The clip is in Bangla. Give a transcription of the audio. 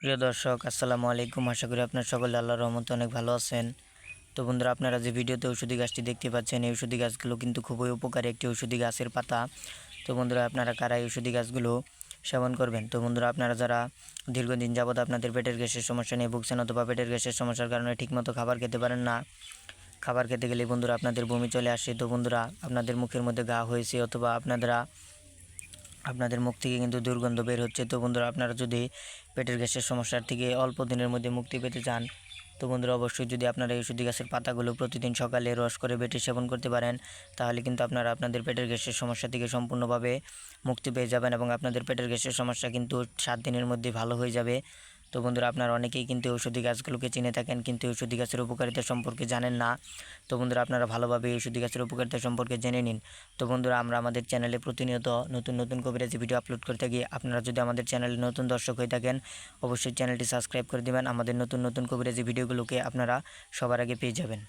প্রিয় দর্শক আসসালামু আলাইকুম। আশা করি আপনার সকলে আল্লাহর রহমতে অনেক ভালো আছেন। তো বন্ধুরা, আপনারা যে ভিডিওতে ঔষধি গাছটি দেখতে পাচ্ছেন, এই ঔষধি গাছগুলো কিন্তু খুবই উপকারী একটি ঔষধি গাছের পাতা। তো বন্ধুরা, আপনারা কারা এই ঔষধি গাছগুলো সেবন করবেন? তো বন্ধুরা, আপনারা যারা দীর্ঘদিন যাবৎ আপনাদের পেটের গ্যাসের সমস্যা নিয়ে ভুগছেন অথবা পেটের গ্যাসের সমস্যার কারণে ঠিকমতো খাবার খেতে পারেন না, খাবার খেতে গেলে বন্ধুরা আপনাদের বমি চলে আসে, তো বন্ধুরা আপনাদের মুখের মধ্যে ঘা হয়েছে অথবা আপনাদের মুখ থেকে কিন্তু দুর্গন্ধ বের হচ্ছে, তো বন্ধুরা আপনারা যদি পেটের গ্যাসের সমস্যার থেকে অল্প দিনের মধ্যে মুক্তি পেতে চান, তো বন্ধুরা অবশ্যই যদি আপনারা এই ঔষধি গাছের পাতাগুলো প্রতিদিন সকালে রস করে বেটে সেবন করতে পারেন, তাহলে কিন্তু আপনারা আপনাদের পেটের গ্যাসের সমস্যা থেকে সম্পূর্ণভাবে মুক্তি পেয়ে যাবেন এবং আপনাদের পেটের গ্যাসের সমস্যা কিন্তু 7 দিনের মধ্যে ভালো হয়ে যাবে। তো বন্ধুরা, আপনারা অনেকেই কিন্তু ঔষধি গাছগুলোকে চিনে থাকেন, কিন্তু ঔষধি গাছের উপকারিতা সম্পর্কে জানেন না। তো বন্ধুরা, আপনারা ভালোভাবে ঔষধি গাছের উপকারিতা সম্পর্কে জেনে নিন। তো বন্ধুরা, আমরা আমাদের চ্যানেলে প্রতিনিয়ত নতুন নতুন কবিরাজি ভিডিও আপলোড করে থাকি। আপনারা যদি আমাদের চ্যানেলে নতুন দর্শক হয়ে থাকেন, অবশ্যই চ্যানেলটি সাবস্ক্রাইব করে দিবেন। আমাদের নতুন নতুন কবিরাজি ভিডিওগুলোকে আপনারা সবার আগে পেয়ে যাবেন।